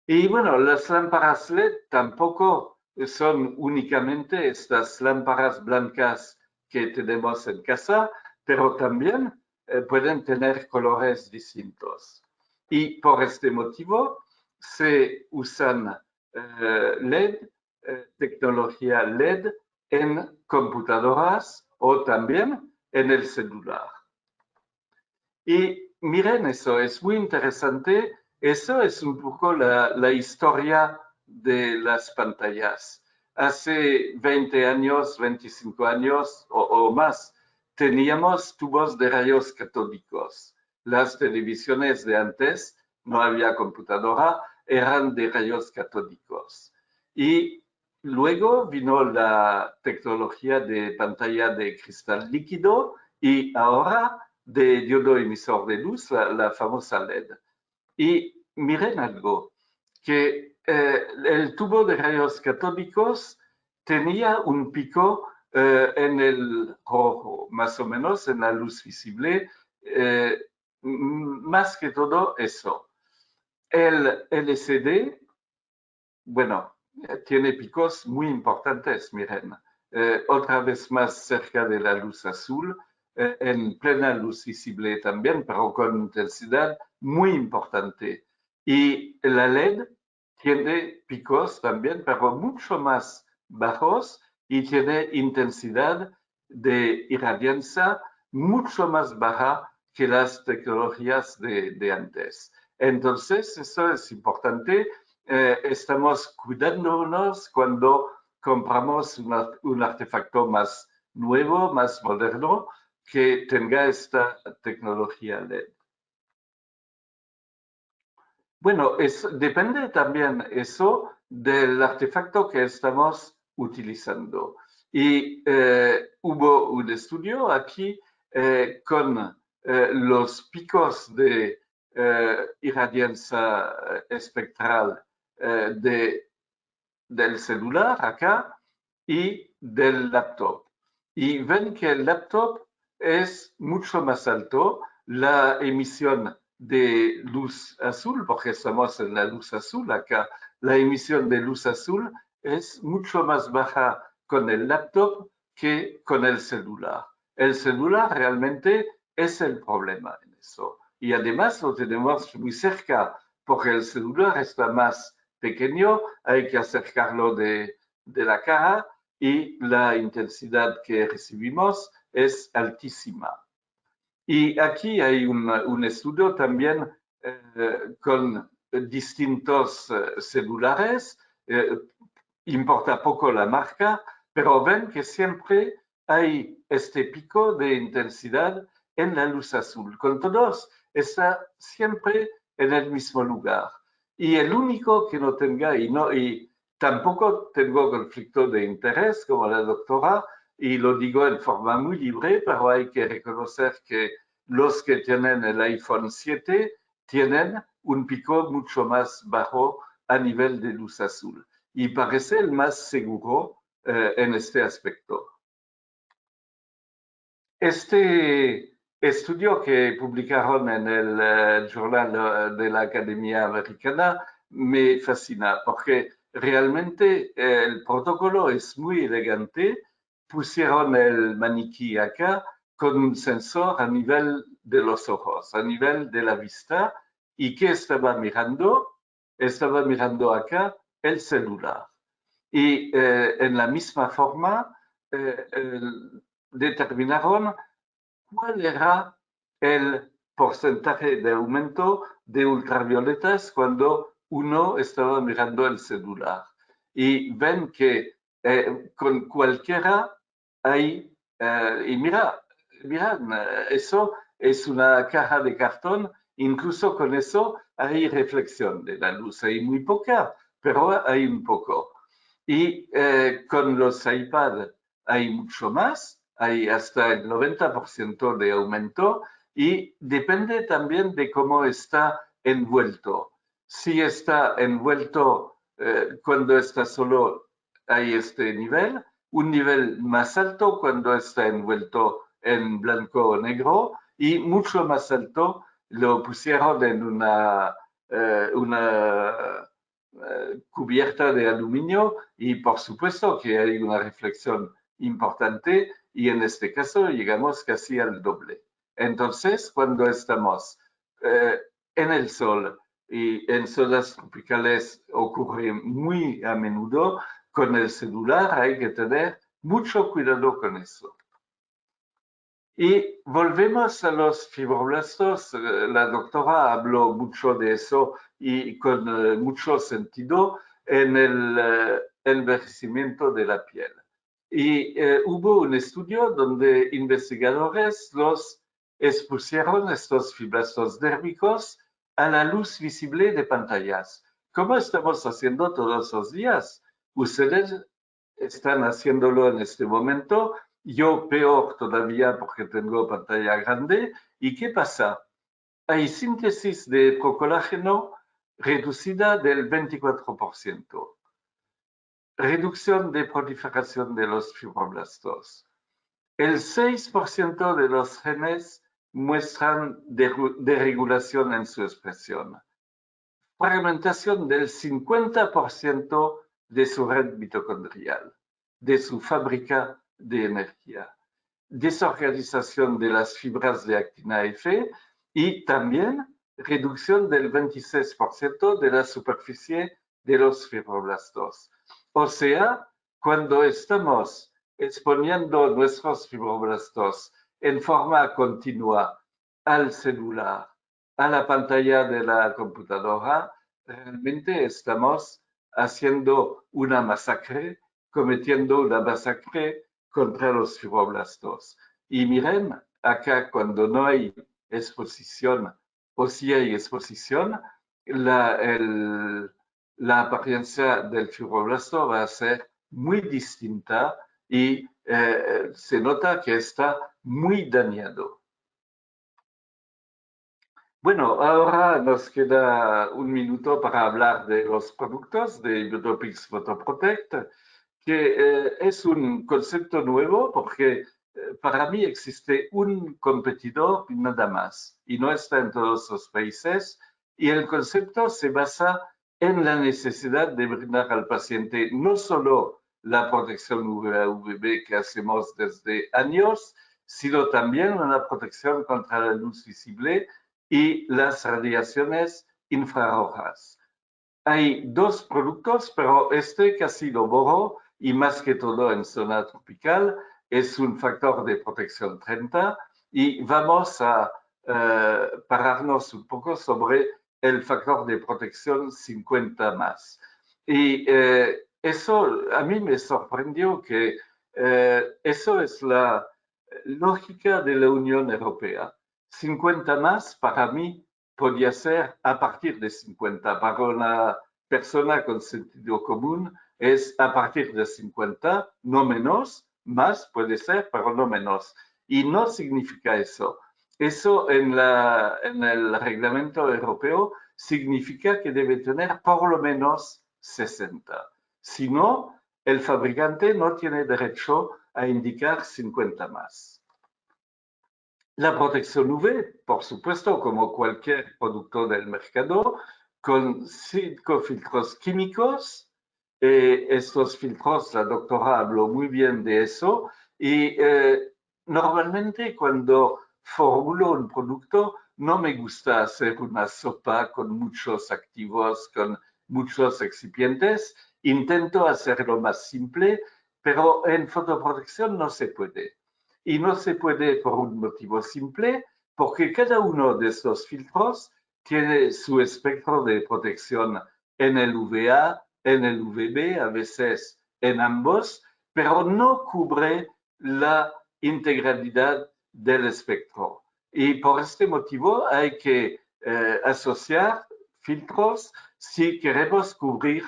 Y bueno, las lámparas LED tampoco son únicamente estas lámparas blancas que tenemos en casa, pero también pueden tener colores distintos. Y por este motivo se usan LED, tecnología LED en computadoras o también en el celular. Y miren eso, es muy interesante. Eso es un poco la historia de las pantallas. Hace 20 años, 25 años o más, teníamos tubos de rayos catódicos. Las televisiones de antes, no había computadora, eran de rayos catódicos. Y luego vino la tecnología de pantalla de cristal líquido y ahora de diodo emisor de luz, la famosa LED. Y miren algo, que el tubo de rayos catódicos tenía un pico en el rojo, más o menos en la luz visible, más que todo eso. El LCD, bueno, tiene picos muy importantes, miren. Otra vez más cerca de la luz azul, en plena luz visible también, pero con intensidad muy importante. Y la LED tiene picos también, pero mucho más bajos y tiene intensidad de irradianza mucho más baja que las tecnologías de antes. Entonces, eso es importante. Estamos cuidándonos cuando compramos un artefacto más nuevo, más moderno, que tenga esta tecnología LED. Bueno, depende también eso del artefacto que estamos utilizando. Y hubo un estudio aquí con los picos de irradianza espectral del celular acá y del laptop. Y ven que el laptop es mucho más alto, la emisión de luz azul, porque estamos en la luz azul acá, la emisión de luz azul es mucho más baja con el laptop que con el celular. El celular realmente es el problema en eso. Y además lo tenemos muy cerca, porque el celular está más pequeño, hay que acercarlo de la cara y la intensidad que recibimos es altísima. Y aquí hay un estudio también con distintos celulares, importa poco la marca, pero ven que siempre hay este pico de intensidad en la luz azul. Con todos está siempre en el mismo lugar. Y el único que no tenga, y tampoco tengo conflicto de interés como la doctora, y lo digo en forma muy libre, pero hay que reconocer que los que tienen el iPhone 7 tienen un pico mucho más bajo a nivel de luz azul y parece el más seguro en este aspecto. Este estudio que publicaron en el Journal de la Academia Americana me fascina porque realmente el protocolo es muy elegante. Pusieron el maniquí acá con un sensor a nivel de los ojos, a nivel de la vista. ¿Y qué estaba mirando? Estaba mirando acá el celular. Y en la misma forma determinaron cuál era el porcentaje de aumento de ultravioletas cuando uno estaba mirando el celular. Y ven que con cualquiera hay, y miran, eso es una caja de cartón, incluso con eso hay reflexión de la luz, hay muy poca, pero hay un poco. Y con los iPad hay mucho más, hay hasta el 90% de aumento y depende también de cómo está envuelto. Si está envuelto cuando está solo, hay este nivel, un nivel más alto cuando está envuelto en blanco o negro y mucho más alto lo pusieron en una cubierta de aluminio y por supuesto que hay una reflexión importante y en este caso llegamos casi al doble. Entonces, cuando estamos en el sol y en zonas tropicales ocurre muy a menudo, con el celular hay que tener mucho cuidado con eso. Y volvemos a los fibroblastos. La doctora habló mucho de eso y con mucho sentido en el envejecimiento de la piel. Y hubo un estudio donde investigadores los expusieron, estos fibroblastos dérmicos, a la luz visible de pantallas. ¿Cómo estamos haciendo todos los días? Ustedes están haciéndolo en este momento. Yo peor todavía porque tengo pantalla grande. ¿Y qué pasa? Hay síntesis de procolágeno reducida del 24%. Reducción de proliferación de los fibroblastos. El 6% de los genes muestran desregulación en su expresión. Fragmentación del 50% de su red mitocondrial, de su fábrica de energía, desorganización de las fibras de actina F y también reducción del 26% de la superficie de los fibroblastos. O sea, cuando estamos exponiendo nuestros fibroblastos en forma continua al celular, a la pantalla de la computadora, realmente estamos haciendo una masacre, cometiendo una masacre contra los fibroblastos. Y miren, acá cuando no hay exposición o si hay exposición, la apariencia del fibroblasto va a ser muy distinta y se nota que está muy dañado. Bueno, ahora nos queda un minuto para hablar de los productos de Biotopix Photoprotect, que es un concepto nuevo porque para mí existe un competidor y nada más, y no está en todos los países, y el concepto se basa en la necesidad de brindar al paciente no solo la protección UVA-UVB que hacemos desde años, sino también una protección contra la luz visible y las radiaciones infrarrojas. Hay dos productos, pero este casi lo borro y más que todo en zona tropical es un factor de protección 30 y vamos a pararnos un poco sobre el factor de protección 50 más. Y eso a mí me sorprendió que eso es la lógica de la Unión Europea. 50 más para mí podía ser a partir de 50. Para una persona con sentido común es a partir de 50, no menos, más puede ser, pero no menos. Y no significa eso. Eso en el reglamento europeo significa que debe tener por lo menos 60. Si no, el fabricante no tiene derecho a indicar 50 más. La protección UV, por supuesto, como cualquier producto del mercado, con 5 filtros químicos. Estos filtros, la doctora habló muy bien de eso. Y normalmente cuando formulo un producto, no me gusta hacer una sopa con muchos activos, con muchos excipientes. Intento hacerlo más simple, pero en fotoprotección no se puede. Y no se puede por un motivo simple, porque cada uno de estos filtros tiene su espectro de protección en el UVA, en el UVB, a veces en ambos, pero no cubre la integralidad del espectro. Y por este motivo hay que asociar filtros si queremos cubrir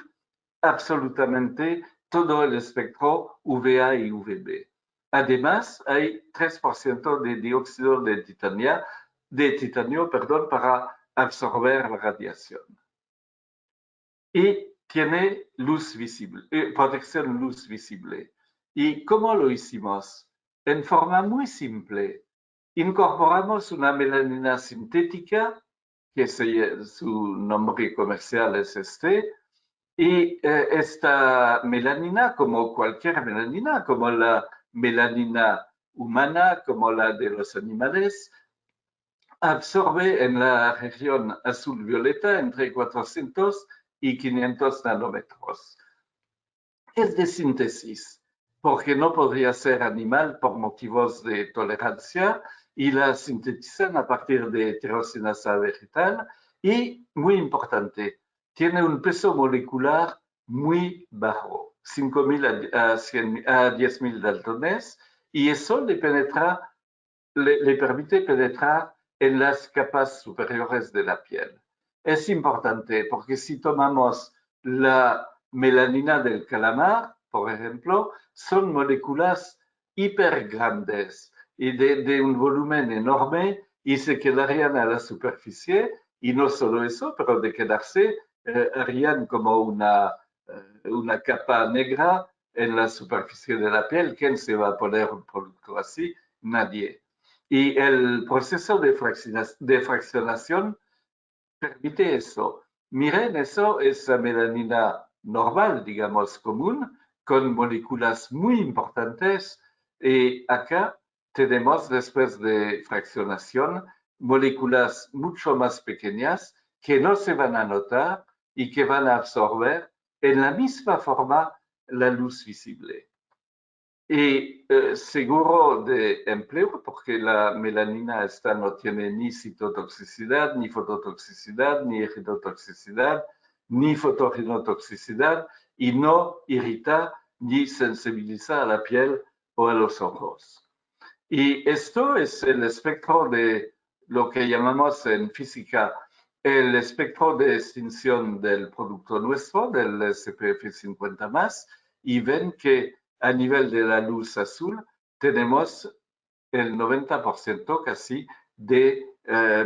absolutamente todo el espectro UVA y UVB. Además, hay 3% de dióxido de titanio, para absorber la radiación. Y tiene luz visible, protección luz visible. ¿Y cómo lo hicimos? En forma muy simple. Incorporamos una melanina sintética, que su nombre comercial es este, y esta melanina, como cualquier melanina, como la melanina humana, como la de los animales, absorbe en la región azul-violeta entre 400 y 500 nanómetros. Es de síntesis, porque no podría ser animal por motivos de tolerancia y la sintetizan a partir de tirosinasa vegetal y, muy importante, tiene un peso molecular muy bajo, 5.000 a 10.000 daltones, y eso le permite penetrar en las capas superiores de la piel. Es importante porque si tomamos la melanina del calamar, por ejemplo, son moléculas hiper grandes y de un volumen enorme y se quedarían a la superficie y no solo eso, pero de quedarse harían como una capa negra en la superficie de la piel. ¿Quién se va a poner un producto así? Nadie. Y el proceso de fraccionación permite eso. Miren, eso es la melanina normal, digamos, común, con moléculas muy importantes. Y acá tenemos, después de fraccionación, moléculas mucho más pequeñas que no se van a notar y que van a absorber en la misma forma la luz visible. Y seguro de empleo, porque la melanina esta no tiene ni citotoxicidad, ni fototoxicidad, ni eginotoxicidad, ni fotorinotoxicidad, y no irrita ni sensibiliza a la piel o a los ojos. Y esto es el espectro de lo que llamamos en física el espectro de extinción del producto nuestro, del SPF 50+, y ven que a nivel de la luz azul tenemos el 90% casi de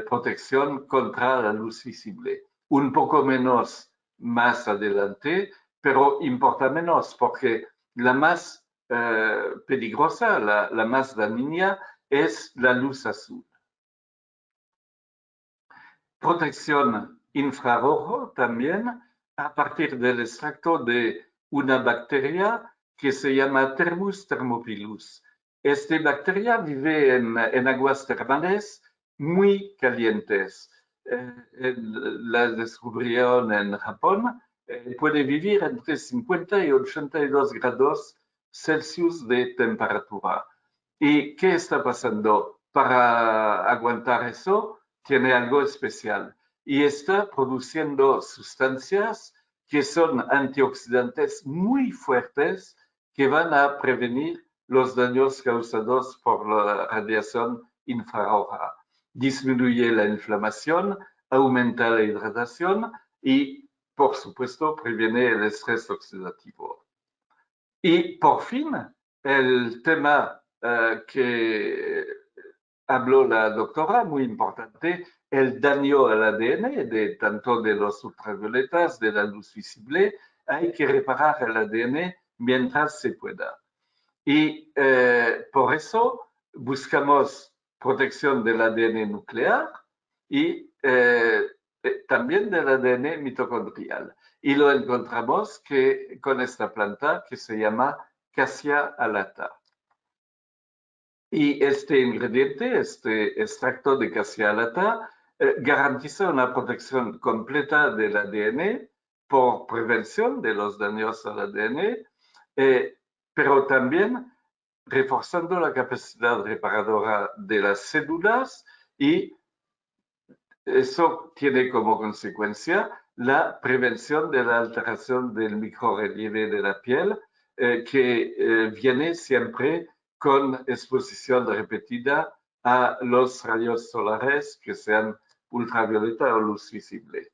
protección contra la luz visible. Un poco menos más adelante, pero importa menos porque la más peligrosa, la más dañina, es la luz azul. Protección infrarrojo también a partir del extracto de una bacteria que se llama Thermus thermophilus. Esta bacteria vive en aguas termales muy calientes. La descubrieron en Japón. Puede vivir entre 50 y 82 grados Celsius de temperatura. ¿Y qué está pasando? Para aguantar eso, tiene algo especial y está produciendo sustancias que son antioxidantes muy fuertes que van a prevenir los daños causados por la radiación infrarroja. Disminuye la inflamación, aumenta la hidratación y, por supuesto, previene el estrés oxidativo. Y por fin, el tema que habló la doctora, muy importante, el daño al ADN, tanto de los ultravioletas, de la luz visible, hay que reparar el ADN mientras se pueda. Y por eso buscamos protección del ADN nuclear y también del ADN mitocondrial. Y lo encontramos con esta planta que se llama Cassia alata. Y este ingrediente, este extracto de Cassia alata, garantiza una protección completa del ADN por prevención de los daños al ADN, pero también reforzando la capacidad reparadora de las células y eso tiene como consecuencia la prevención de la alteración del microrelieve de la piel que viene siempre con exposición repetida a los rayos solares que sean ultravioleta o luz visible.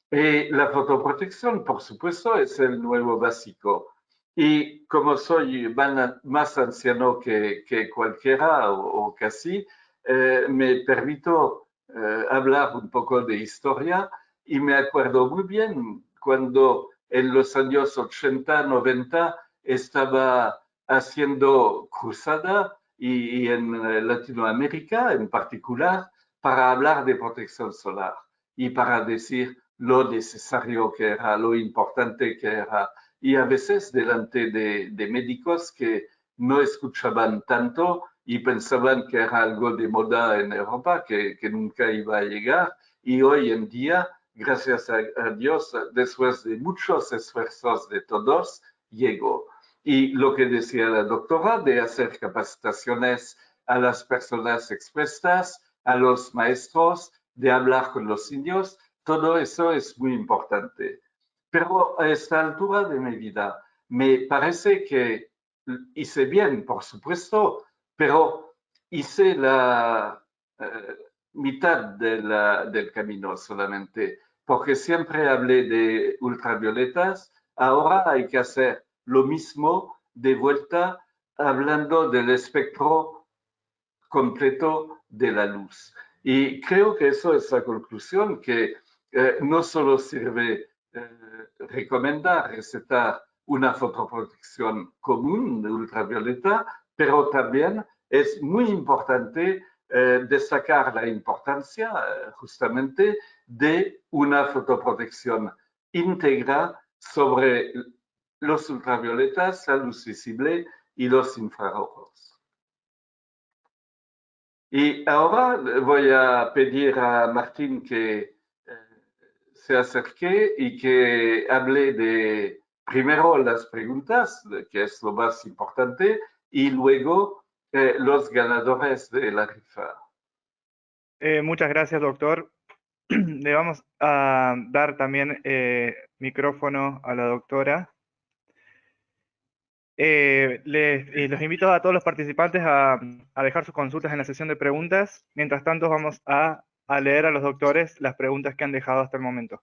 La fotoprotección, por supuesto, es el nuevo básico. Y como soy más anciano que cualquiera o casi, me permito hablar un poco de historia y me acuerdo muy bien cuando en los años 80, 90 estaba haciendo cruzada y en Latinoamérica en particular para hablar de protección solar y para decir lo necesario que era, lo importante que era. Y a veces delante de médicos que no escuchaban tanto y pensaban que era algo de moda en Europa, que nunca iba a llegar. Y hoy en día, gracias a Dios, después de muchos esfuerzos de todos, llegó. Y lo que decía la doctora de hacer capacitaciones a las personas expuestas, a los maestros, de hablar con los niños, todo eso es muy importante. Pero a esta altura de mi vida, me parece que hice bien, por supuesto, pero hice la mitad del camino solamente, porque siempre hablé de ultravioletas, ahora hay que hacer lo mismo de vuelta hablando del espectro completo de la luz. Y creo que eso es la conclusión, que no solo sirve recomendar, recetar una fotoprotección común de ultravioleta, pero también es muy importante destacar la importancia justamente de una fotoprotección íntegra sobre los ultravioletas, la luz visible y los infrarrojos. Y ahora voy a pedir a Martín que se acerque y que hable de primero las preguntas, que es lo más importante, y luego los ganadores de la rifa.
Muchas gracias, doctor. Le vamos a dar también micrófono a la doctora. Los invito a todos los participantes a dejar sus consultas en la sesión de preguntas. Mientras tanto, vamos a leer a los doctores las preguntas que han dejado hasta el momento.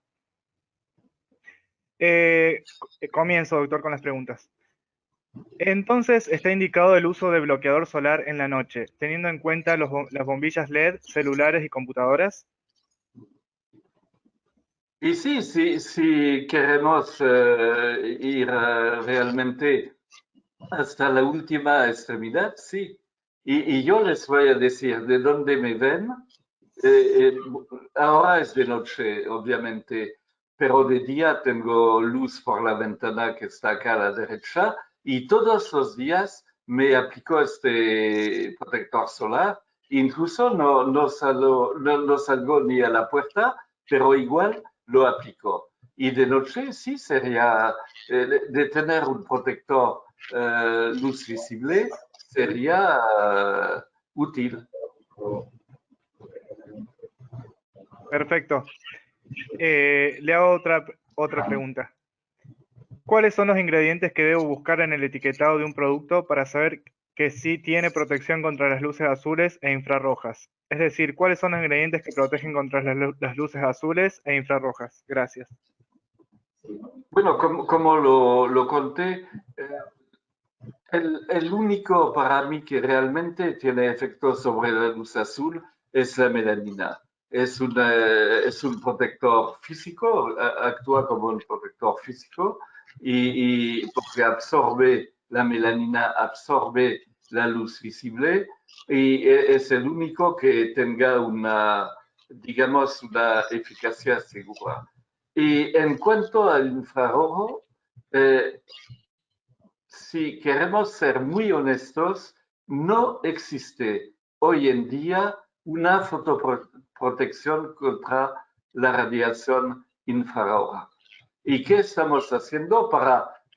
Comienzo, doctor, con las preguntas. Entonces, está indicado el uso de bloqueador solar en la noche, teniendo en cuenta las bombillas LED, celulares y computadoras.
Y sí, si queremos ir realmente hasta la última extremidad, sí. Y yo les voy a decir de dónde me ven. Ahora es de noche, obviamente, pero de día tengo luz por la ventana que está acá a la derecha y todos los días me aplico este protector solar. Incluso no salgo ni a la puerta, pero igual lo aplico. Y de noche sí sería de tener un protector luz visible, sería útil.
Perfecto. Le hago otra pregunta. ¿Cuáles son los ingredientes que debo buscar en el etiquetado de un producto para saber que sí tiene protección contra las luces azules e infrarrojas? Es decir, ¿cuáles son los ingredientes que protegen contra las luces azules e infrarrojas? Gracias.
Bueno, como lo conté, el único para mí que realmente tiene efecto sobre la luz azul es la melanina. Es un protector físico, actúa como un protector físico y porque absorbe la melanina, absorbe la luz visible y es el único que tenga digamos, una eficacia segura. Y en cuanto al infrarrojo, si queremos ser muy honestos, no existe hoy en día una fotoprotección contra la radiación infrarroja. ¿Y qué estamos haciendo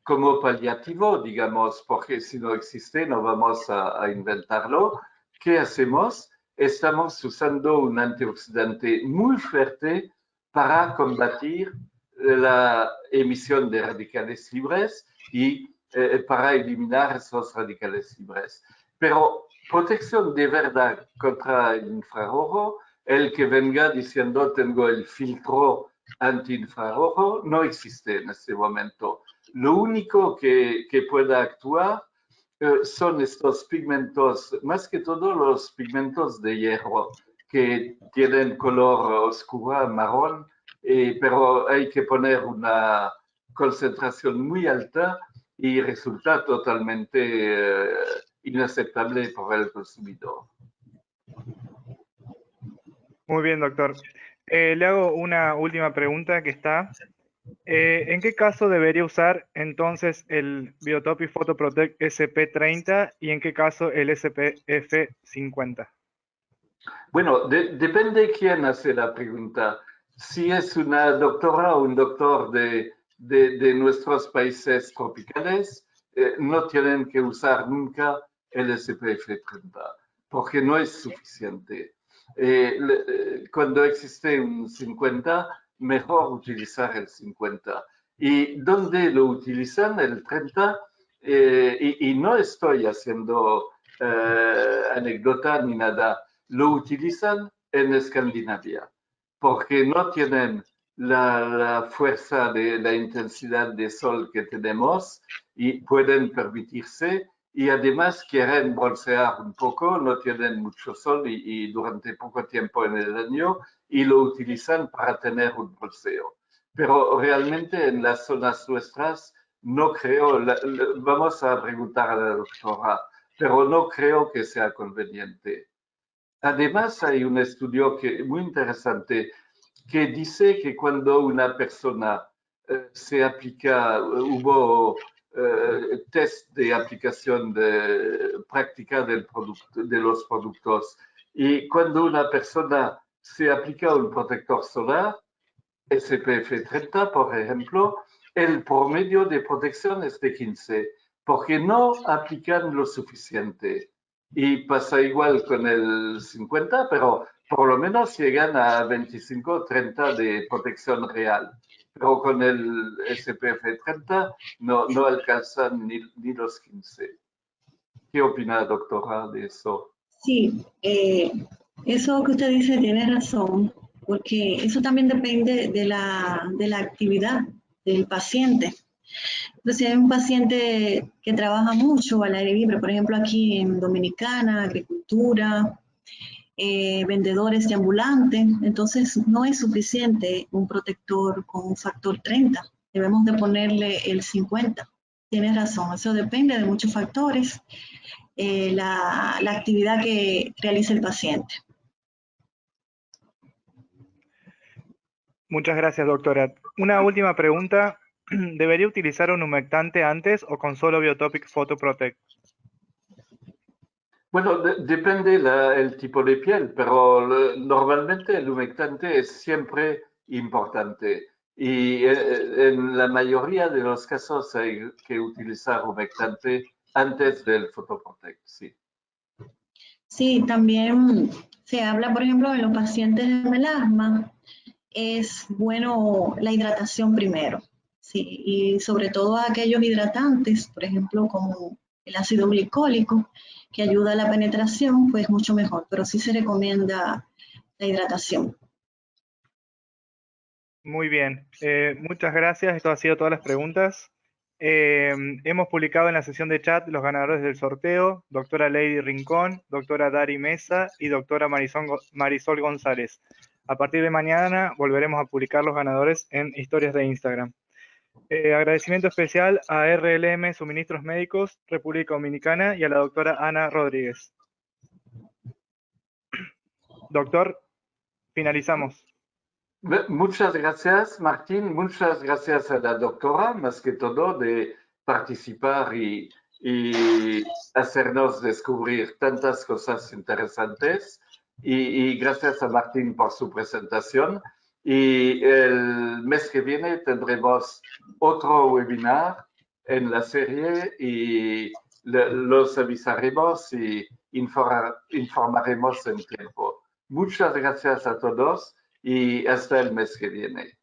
como paliativo, digamos, porque si no existe no vamos a inventarlo? ¿Qué hacemos? Estamos usando un antioxidante muy fuerte para combatir la emisión de radicales libres y para eliminar esos radicales libres. Pero protección de verdad contra el infrarrojo, el que venga diciendo tengo el filtro antiinfrarrojo, no existe en este momento. Lo único que pueda actuar son estos pigmentos, más que todo los pigmentos de hierro, que tienen color oscuro, marrón, pero hay que poner una concentración muy alta y resulta totalmente inaceptable para el consumidor.
Muy bien, doctor. Le hago una última pregunta que está. ¿En qué caso debería usar entonces el Biotopi Photoprotect SP30 y en qué caso el SPF 50?
Bueno, depende quién hace la pregunta. Si es una doctora o un doctor de nuestros países tropicales, no tienen que usar nunca el SPF 30, porque no es suficiente. Cuando existe un 50, mejor utilizar el 50. ¿Y dónde lo utilizan el 30? Y no estoy haciendo anécdota ni nada, lo utilizan en Escandinavia, porque no tienen la fuerza de la intensidad de sol que tenemos y pueden permitirse y además quieren broncear un poco, no tienen mucho sol y durante poco tiempo en el año y lo utilizan para tener un bronceo. Pero realmente en las zonas nuestras no creo, vamos a preguntar a la doctora, pero no creo que sea conveniente. Además, hay un estudio muy interesante que dice que cuando una persona se aplica, hubo test de aplicación práctica de los productos Y cuando una persona se aplica un protector solar, SPF 30, por ejemplo, el promedio de protección es de 15, porque no aplican lo suficiente. Y pasa igual con el 50, pero por lo menos llegan a 25 o 30 de protección real. Pero con el SPF 30 no alcanzan ni los 15. ¿Qué opina, doctora, de eso?
Sí, eso que usted dice tiene razón, porque eso también depende de la actividad del paciente. Entonces, si hay un paciente que trabaja mucho al aire libre, por ejemplo, aquí en Dominicana, agricultura, vendedores de ambulantes, entonces no es suficiente un protector con un factor 30, debemos de ponerle el 50. Tienes razón, eso depende de muchos factores, la actividad que realiza el paciente.
Muchas gracias, doctora. Una última pregunta. ¿Debería utilizar un humectante antes o con solo Biotopic Photoprotect?
Bueno, depende el tipo de piel, pero normalmente el humectante es siempre importante. Y en la mayoría de los casos hay que utilizar humectante antes del Photoprotect, sí.
Sí, también se habla, por ejemplo, en los pacientes de melasma, es bueno la hidratación primero, sí, y sobre todo aquellos hidratantes, por ejemplo, como el ácido glicólico, que ayuda a la penetración, pues mucho mejor, pero sí se recomienda la hidratación.
Muy bien, muchas gracias. Esto ha sido todas las preguntas. Hemos publicado en la sesión de chat los ganadores del sorteo, doctora Lady Rincón, doctora Dari Mesa y doctora Marisol González. A partir de mañana volveremos a publicar los ganadores en historias de Instagram. Agradecimiento especial a RLM Suministros Médicos, República Dominicana y a la doctora Ana Rodríguez. Doctor, finalizamos.
Muchas gracias, Martín. Muchas gracias a la doctora, más que todo, de participar y hacernos descubrir tantas cosas interesantes. Y gracias a Martín por su presentación. Y el mes que viene tendremos otro webinar en la serie y los avisaremos y informaremos en tiempo. Muchas gracias a todos y hasta el mes que viene.